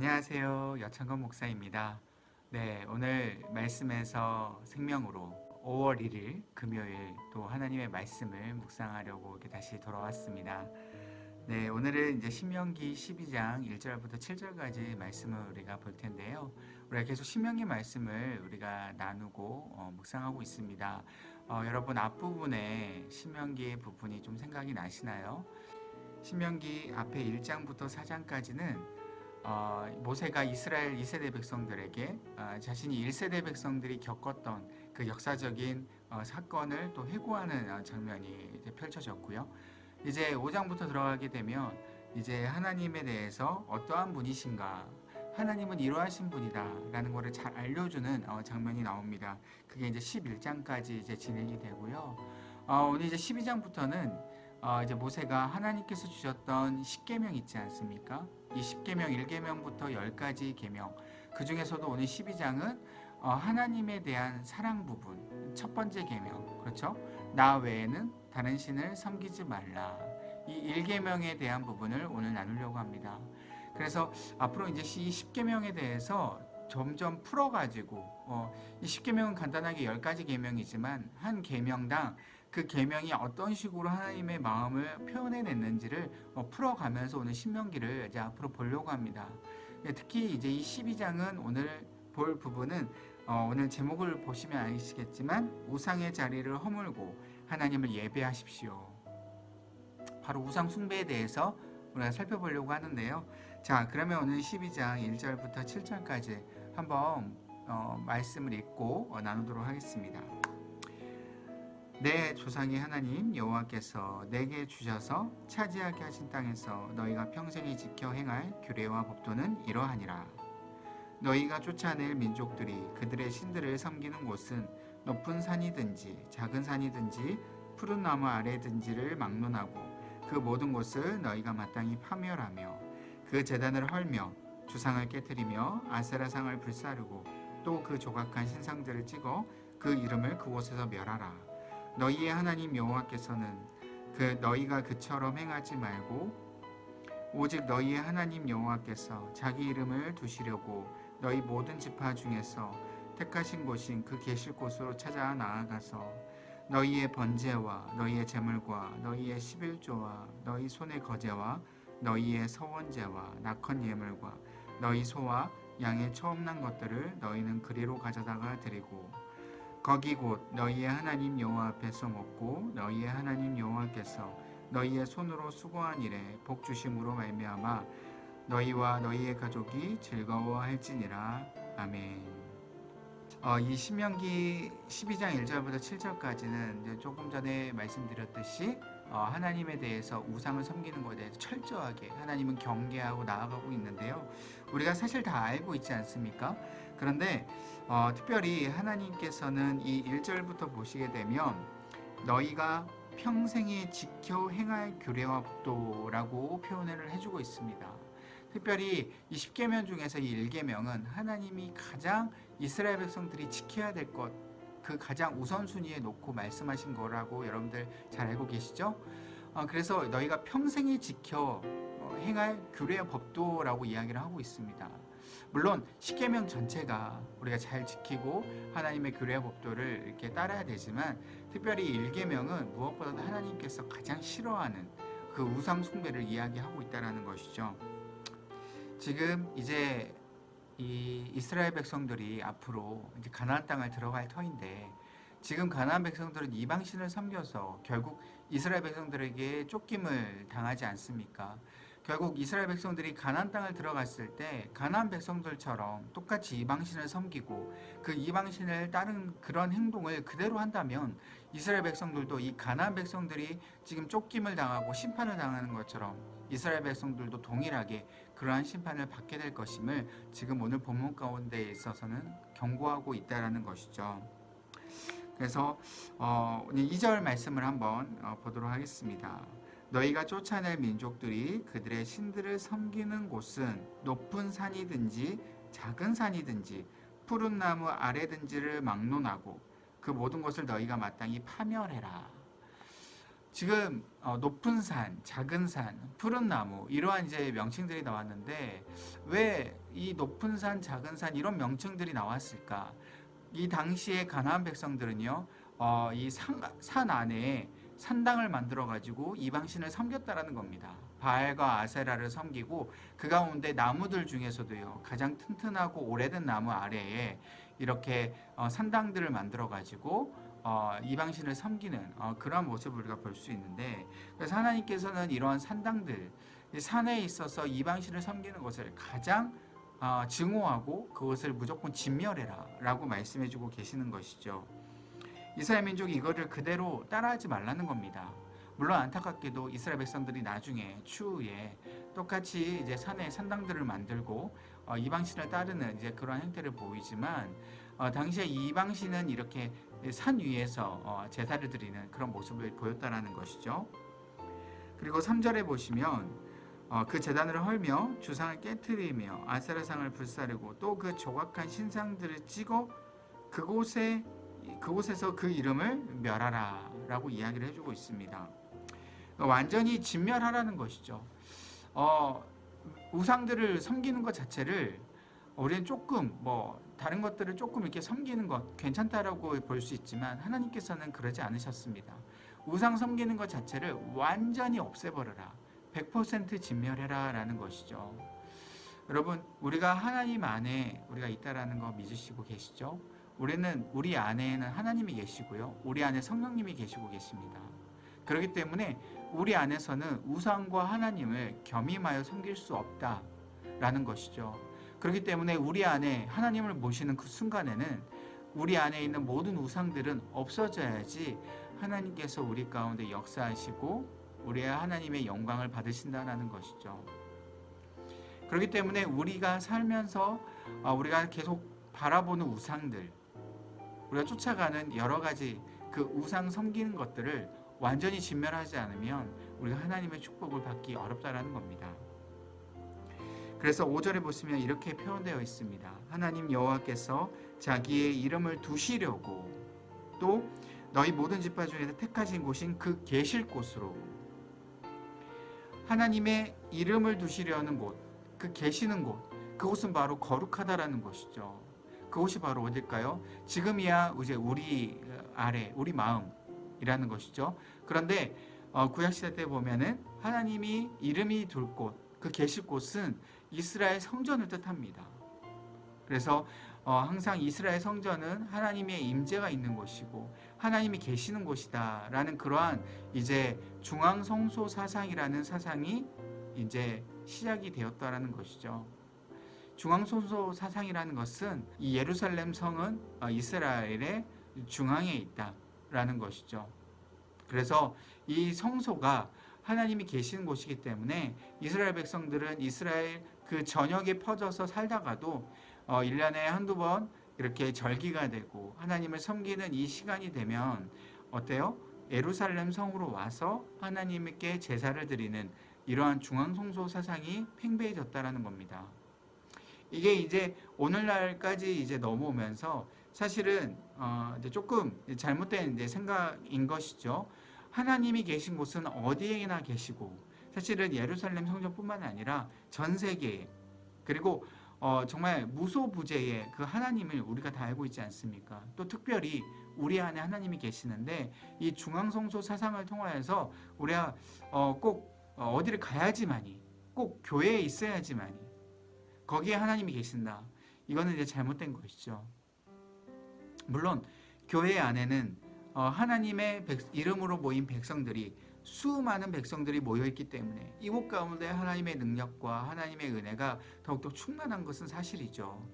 안녕하세요. 여창건 목사입니다. 네, 오늘 말씀에서 생명으로 5월 1일 금요일 또 하나님의 말씀을 묵상하려고 이렇게 다시 돌아왔습니다. 네, 오늘은 이제 신명기 12장 1절부터 7절까지 말씀을 우리가 볼 텐데요. 우리가 계속 신명기 말씀을 우리가 나누고 묵상하고 있습니다. 여러분 앞부분에 신명기 부분이 좀 생각이 나시나요? 신명기 앞에 1장부터 4장까지는 모세가 이스라엘 2세대 백성들에게 자신이 1세대 백성들이 겪었던 그 역사적인 사건을 또 회고하는 장면이 이제 펼쳐졌고요. 이제 5장부터 들어가게 되면 이제 하나님에 대해서 어떠한 분이신가, 하나님은 이러하신 분이다 라는 것을 잘 알려주는 장면이 나옵니다. 그게 이제 11장까지 이제 진행이 되고요. 오늘 이제 12장부터는 이제 모세가 하나님께서 주셨던 10계명 있지 않습니까? 이 10계명 1계명부터 10가지 계명, 그 중에서도 오늘 12장은 하나님에 대한 사랑 부분, 첫 번째 계명, 그렇죠? 나 외에는 다른 신을 섬기지 말라. 이 1계명에 대한 부분을 오늘 나누려고 합니다. 그래서 앞으로 이제 이 10계명에 대해서 점점 풀어가지고 이 10계명은 간단하게 10가지 계명이지만 한 계명당 그 계명이 어떤 식으로 하나님의 마음을 표현해냈는지를 풀어가면서 오늘 신명기를 이제 앞으로 보려고 합니다. 특히 이제 이 12장은 오늘 볼 부분은 오늘 제목을 보시면 아시겠지만 우상의 자리를 허물고 하나님을 예배하십시오. 바로 우상 숭배에 대해서 우리가 살펴보려고 하는데요. 자, 그러면 오늘 12장 1절부터 7절까지 한번 말씀을 읽고 나누도록 하겠습니다. 내 조상의 하나님 여호와께서 내게 주셔서 차지하게 하신 땅에서 너희가 평생에 지켜 행할 규례와 법도는 이러하니라. 너희가 쫓아낼 민족들이 그들의 신들을 섬기는 곳은 높은 산이든지 작은 산이든지 푸른 나무 아래든지를 막론하고 그 모든 곳을 너희가 마땅히 파멸하며 그 제단을 헐며 주상을 깨뜨리며 아세라상을 불사르고 또 그 조각한 신상들을 찍어 그 이름을 그곳에서 멸하라. 너희의 하나님 여호와께서는 너희가 그처럼 행하지 말고 오직 너희의 하나님 여호와께서 자기 이름을 두시려고 너희 모든 지파 중에서 택하신 곳인 그 계실 곳으로 찾아 나아가서 너희의 번제와 너희의 제물과 너희의 11조와 너희 손의 거제와 너희의 서원제와 낙헌 예물과 너희 소와 양의 처음 난 것들을 너희는 그리로 가져다가 드리고 거기 곧 너희의 하나님 여호와 앞에서 먹고 너희의 하나님 여호와께서 너희의 손으로 수고한 일에 복 주심으로 말미암아 너희와 너희의 가족이 즐거워할지니라. 아멘. 이 신명기 12장 1절부터 7절까지는 이제 조금 전에 말씀드렸듯이 하나님에 대해서 우상을 섬기는 것에 대해서 철저하게 하나님은 경계하고 나아가고 있는데요. 우리가 사실 다 알고 있지 않습니까? 그런데 특별히 하나님께서는 이 1절부터 보시게 되면 너희가 평생에 지켜 행할 규례와 법도라고 표현을 해주고 있습니다. 특별히 이 10계명 중에서 이 1계명은 하나님이 가장 이스라엘 백성들이 지켜야 될 것, 그 가장 우선순위에 놓고 말씀하신 거라고 여러분들 잘 알고 계시죠? 그래서 너희가 평생에 지켜 행할 규례와 법도라고 이야기를 하고 있습니다. 물론 10계명 전체가 우리가 잘 지키고 하나님의 규례와 법도를 이렇게 따라야 되지만 특별히 1계명은 무엇보다도 하나님께서 가장 싫어하는 그 우상 숭배를 이야기하고 있다는 것이죠. 지금 이제 이 이스라엘 백성들이 앞으로 이제 가나안 땅을 들어갈 터인데 지금 가나안 백성들은 이방신을 섬겨서 결국 이스라엘 백성들에게 쫓김을 당하지 않습니까? 결국 이스라엘 백성들이 가나안 땅을 들어갔을 때 가나안 백성들처럼 똑같이 이방신을 섬기고 그 이방신을 따른 그런 행동을 그대로 한다면 이스라엘 백성들도 이 가나안 백성들이 지금 쫓김을 당하고 심판을 당하는 것처럼 이스라엘 백성들도 동일하게 그러한 심판을 받게 될 것임을 지금 오늘 본문 가운데 있어서는 경고하고 있다라는 것이죠. 그래서 오늘 2절 말씀을 한번 보도록 하겠습니다. 너희가 쫓아낼 민족들이 그들의 신들을 섬기는 곳은 높은 산이든지 작은 산이든지 푸른 나무 아래든지를 막론하고 그 모든 것을 너희가 마땅히 파멸해라. 지금 높은 산, 작은 산, 푸른 나무 이러한 이제 명칭들이 나왔는데 왜 이 높은 산, 작은 산 이런 명칭들이 나왔을까? 이 당시의 가나안 백성들은요, 이 산 안에 산당을 만들어 가지고 이방신을 섬겼다라는 겁니다. 바알과 아세라를 섬기고 그 가운데 나무들 중에서도요 가장 튼튼하고 오래된 나무 아래에 이렇게 산당들을 만들어 가지고 이방신을 섬기는 그러한 모습을 우리가 볼 수 있는데, 그래서 하나님께서는 이러한 산당들, 산에 있어서 이방신을 섬기는 것을 가장 증오하고 그것을 무조건 진멸해라 라고 말씀해주고 계시는 것이죠. 이스라엘 민족이 이거를 그대로 따라하지 말라는 겁니다. 물론 안타깝게도 이스라엘 백성들이 나중에 추후에 똑같이 이제 산에 산당들을 만들고 이방신을 따르는 이제 그런 행태를 보이지만, 당시에 이방신은 이렇게 산 위에서 제사를 드리는 그런 모습을 보였다라는 것이죠. 그리고 3절에 보시면 그 제단을 헐며 주상을 깨트리며 아세라상을 불사르고 또 그 조각한 신상들을 찍어 그곳에서 그 이름을 멸하라 라고 이야기를 해주고 있습니다. 완전히 진멸하라는 것이죠. 우상들을 섬기는 것 자체를 우리는 조금 다른 것들을 조금 이렇게 섬기는 것 괜찮다라고 볼 수 있지만 하나님께서는 그러지 않으셨습니다. 우상 섬기는 것 자체를 완전히 없애버려라, 100% 진멸해라 라는 것이죠. 여러분, 우리가 하나님 안에 우리가 있다라는 거 믿으시고 계시죠? 우리 안에는 하나님이 계시고요, 우리 안에 성령님이 계시고 계십니다. 그렇기 때문에 우리 안에서는 우상과 하나님을 겸임하여 섬길 수 없다라는 것이죠. 그렇기 때문에 우리 안에 하나님을 모시는 그 순간에는 우리 안에 있는 모든 우상들은 없어져야지 하나님께서 우리 가운데 역사하시고 우리의 하나님의 영광을 받으신다는 것이죠. 그렇기 때문에 우리가 살면서 우리가 계속 바라보는 우상들, 우리가 쫓아가는 여러 가지 그 우상 섬기는 것들을 완전히 진멸하지 않으면 우리가 하나님의 축복을 받기 어렵다라는 겁니다. 그래서 5절에 보시면 이렇게 표현되어 있습니다. 하나님 여호와께서 자기의 이름을 두시려고 또 너희 모든 지파 중에서 택하신 곳인 그 계실 곳으로, 하나님의 이름을 두시려는 곳, 그 계시는 곳, 그곳은 바로 거룩하다라는 것이죠. 그곳이 바로 어딜까요? 지금이야 이제 우리 아래, 우리 마음이라는 것이죠. 그런데 구약시대 때 보면은 하나님이 이름이 둘 곳, 그 계실 곳은 이스라엘 성전을 뜻합니다. 그래서 항상 이스라엘 성전은 하나님의 임재가 있는 곳이고 하나님이 계시는 곳이다라는 그러한 이제 중앙 성소 사상이라는 사상이 이제 시작이 되었다라는 것이죠. 중앙 성소 사상이라는 것은 이 예루살렘 성은 이스라엘의 중앙에 있다라는 것이죠. 그래서 이 성소가 하나님이 계시는 곳이기 때문에 이스라엘 백성들은 이스라엘 그 전역에 퍼져서 살다가도 1년에 한두 번 이렇게 절기가 되고 하나님을 섬기는 이 시간이 되면 어때요? 예루살렘 성으로 와서 하나님께 제사를 드리는 이러한 중앙성소 사상이 팽배해졌다라는 겁니다. 이게 이제 오늘날까지 이제 넘어오면서 사실은 이제 조금 잘못된 이제 생각인 것이죠. 하나님이 계신 곳은 어디에나 계시고 사실은 예루살렘 성전뿐만 아니라 전 세계에, 그리고 정말 무소부재의 그 하나님을 우리가 다 알고 있지 않습니까? 또 특별히 우리 안에 하나님이 계시는데 이 중앙성소 사상을 통하여서 우리가 꼭 어디를 가야지만이, 꼭 교회에 있어야지만이 거기에 하나님이 계신다. 이거는 이제 잘못된 것이죠. 물론 교회 안에는 하나님의 이름으로 모인 백성들이, 수많은 백성들이 모여있기 때문에 이곳 가운데 하나님의 능력과 하나님의 은혜가 더욱더 충만한 것은 사실이죠.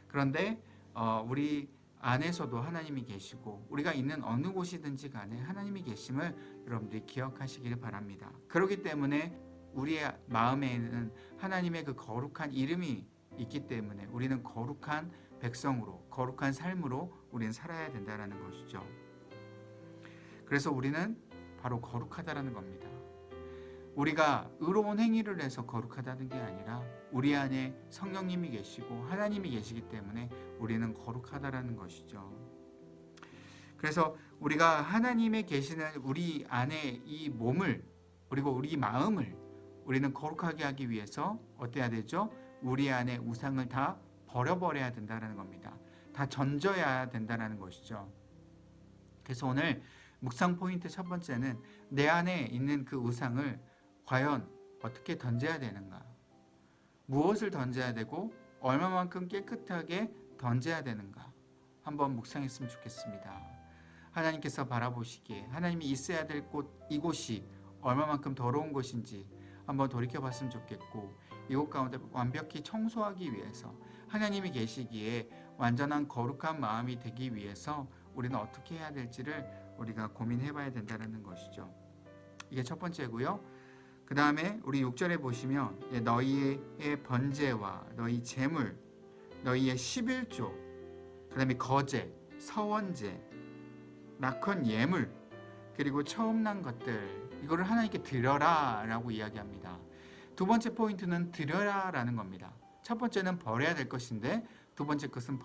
그런데 우리 안에서도 하나님이 계시고 우리가 있는 어느 곳이든지 간에 하나님이 계심을 여러분들이 기억하시길 바랍니다. 그렇기 때문에 우리의 마음에는 하나님의 그 거룩한 이름이 있기 때문에 우리는 거룩한 백성으로, 거룩한 삶으로 우리는 살아야 된다는 것이죠. 그래서 우리는 바로 거룩하다라는 겁니다. 우리가 의로운 행위를 해서 거룩하다는 게 아니라 우리 안에 성령님이 계시고 하나님이 계시기 때문에 우리는 거룩하다라는 것이죠. 그래서 우리가 하나님의 계시는 우리 안에 이 몸을 그리고 우리 마음을 우리는 거룩하게 하기 위해서 어때야 되죠? 우리 안에 우상을 다 버려버려야 된다는 겁니다. 다 던져야 된다는 것이죠. 그래서 오늘 묵상 포인트 첫 번째는 내 안에 있는 그 우상을 과연 어떻게 던져야 되는가? 무엇을 던져야 되고 얼마만큼 깨끗하게 던져야 되는가? 한번 묵상했으면 좋겠습니다. 하나님께서 바라보시기에 하나님이 있어야 될 곳, 이곳이 얼마만큼 더러운 곳인지 한번 돌이켜봤으면 좋겠고, 이곳 가운데 완벽히 청소하기 위해서 하나님이 계시기에 완전한 거룩한 마음이 되기 위해서 우리는 어떻게 해야 될지를 우리가 고민해봐야 된다는 것이죠. 이게 첫 번째고요. 그 다음에 우리 6절에 보시면 너희의 번제와 너희 제물, 너희의 11조, 그 다음에 거제, 서원제, 낙헌 예물, 그리고 처음 난 것들, 이거를 하나님께 드려라 라고 이야기합니다. 두 번째 포인트는 드려라 라는 겁니다. 첫 번째는 버려야 될 것인데 두 번째 것은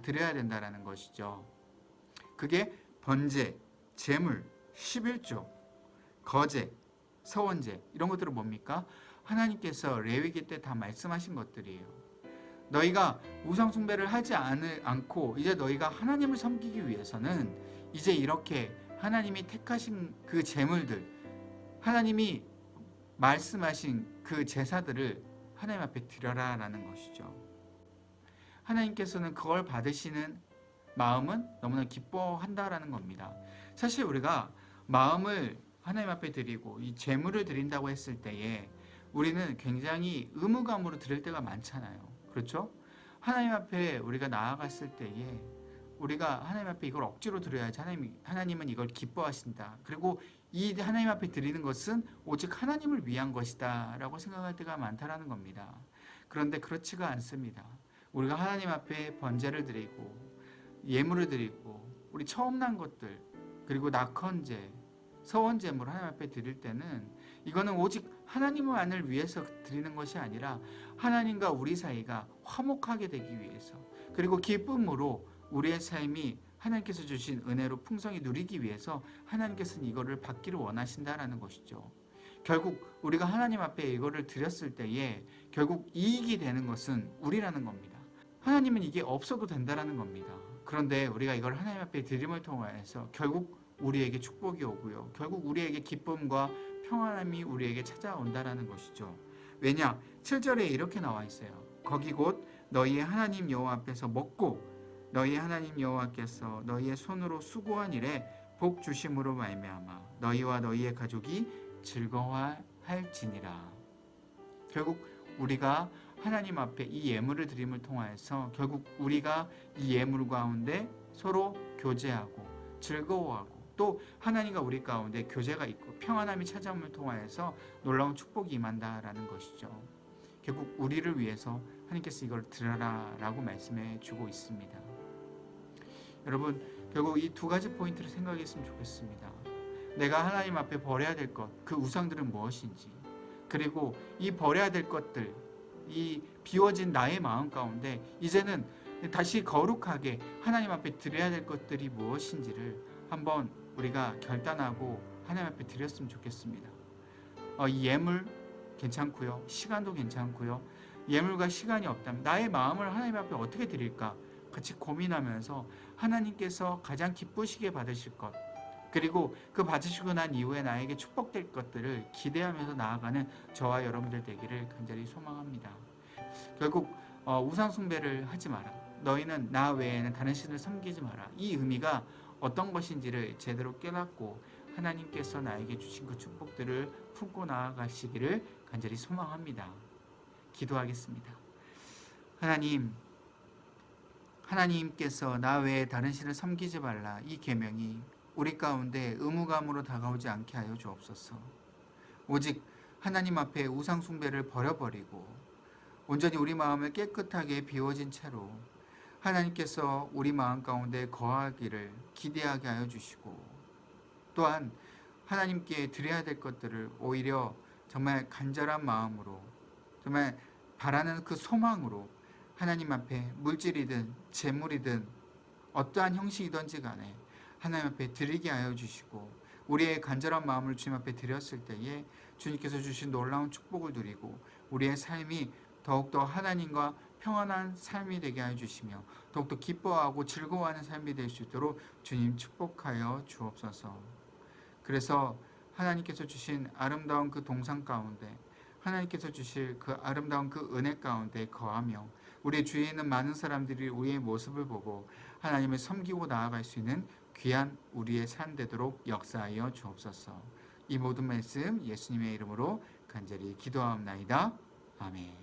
드려야 된다는 것이죠. 그게 번제, 제물, 11조, 거제, 서원제, 이런 것들은 뭡니까? 하나님께서 레위기 때 다 말씀하신 것들이에요. 너희가 우상 숭배를 하지 않고 이제 너희가 하나님을 섬기기 위해서는 이제 이렇게 하나님이 택하신 그 제물들, 하나님이 말씀하신 그 제사들을 하나님 앞에 드려라 라는 것이죠. 하나님께서는 그걸 받으시는 마음은 너무나 기뻐한다라는 겁니다. 사실 우리가 마음을 하나님 앞에 드리고 이 제물을 드린다고 했을 때에 우리는 굉장히 의무감으로 드릴 때가 많잖아요. 그렇죠? 하나님 앞에 우리가 나아갔을 때에 우리가 하나님 앞에 이걸 억지로 드려야지 하나님은 이걸 기뻐하신다. 그리고 이 하나님 앞에 드리는 것은 오직 하나님을 위한 것이다 라고 생각할 때가 많다라는 겁니다. 그런데 그렇지가 않습니다. 우리가 하나님 앞에 번제를 드리고 예물을 드리고 우리 처음 난 것들, 그리고 낙헌제, 서원제물 하나님 앞에 드릴 때는 이거는 오직 하나님만을 위해서 드리는 것이 아니라 하나님과 우리 사이가 화목하게 되기 위해서, 그리고 기쁨으로 우리의 삶이 하나님께서 주신 은혜로 풍성히 누리기 위해서 하나님께서는 이거를 받기를 원하신다라는 것이죠. 결국 우리가 하나님 앞에 이거를 드렸을 때에 결국 이익이 되는 것은 우리라는 겁니다. 하나님은 이게 없어도 된다라는 겁니다. 그런데 우리가 이걸 하나님 앞에 드림을 통해서 결국 우리에게 축복이 오고요. 결국 우리에게 기쁨과 평안함이 우리에게 찾아온다라는 것이죠. 왜냐? 7절에 이렇게 나와 있어요. 거기 곧 너희의 하나님 여호와 앞에서 먹고 너희 하나님 여호와께서 너희의 손으로 수고한 일에 복 주심으로 말미암아 너희와 너희의 가족이 즐거워할지니라. 결국 우리가 하나님 앞에 이 예물을 드림을 통하여서 결국 우리가 이 예물 가운데 서로 교제하고 즐거워하고 또 하나님과 우리 가운데 교제가 있고 평안함이 찾아옴을 통하여서 놀라운 축복이 임한다라는 것이죠. 결국 우리를 위해서 하나님께서 이걸 드려라 라고 말씀해 주고 있습니다. 여러분, 결국 이 두 가지 포인트를 생각했으면 좋겠습니다. 내가 하나님 앞에 버려야 될 것, 그 우상들은 무엇인지, 그리고 이 버려야 될 것들, 이 비워진 나의 마음 가운데 이제는 다시 거룩하게 하나님 앞에 드려야 될 것들이 무엇인지를 한번 우리가 결단하고 하나님 앞에 드렸으면 좋겠습니다. 이 예물 괜찮고요, 시간도 괜찮고요. 예물과 시간이 없다면 나의 마음을 하나님 앞에 어떻게 드릴까 같이 고민하면서 하나님께서 가장 기쁘시게 받으실 것, 그리고 그 받으시고 난 이후에 나에게 축복될 것들을 기대하면서 나아가는 저와 여러분들 되기를 간절히 소망합니다. 결국 우상 숭배를 하지 마라, 너희는 나 외에는 다른 신을 섬기지 마라, 이 의미가 어떤 것인지를 제대로 깨닫고 하나님께서 나에게 주신 그 축복들을 품고 나아가시기를 간절히 소망합니다. 기도하겠습니다. 하나님께서 나 외에 다른 신을 섬기지 말라, 이 계명이 우리 가운데 의무감으로 다가오지 않게 하여 주옵소서. 오직 하나님 앞에 우상 숭배를 버려버리고 온전히 우리 마음을 깨끗하게 비워진 채로 하나님께서 우리 마음 가운데 거하기를 기대하게 하여 주시고, 또한 하나님께 드려야 될 것들을 오히려 정말 간절한 마음으로, 정말 바라는 그 소망으로 하나님 앞에 물질이든 재물이든 어떠한 형식이든지 간에 하나님 앞에 드리게 하여 주시고 우리의 간절한 마음을 주님 앞에 드렸을 때에 주님께서 주신 놀라운 축복을 누리고 우리의 삶이 더욱더 하나님과 평안한 삶이 되게 하여 주시며 더욱더 기뻐하고 즐거워하는 삶이 될 수 있도록 주님 축복하여 주옵소서. 그래서 하나님께서 주신 아름다운 그 동산 가운데 하나님께서 주실 그 아름다운 그 은혜 가운데 거하며 우리 주위에 있는 많은 사람들이 우리의 모습을 보고 하나님을 섬기고 나아갈 수 있는 귀한 우리의 삶 되도록 역사하여 주옵소서. 이 모든 말씀 예수님의 이름으로 간절히 기도하옵나이다. 아멘.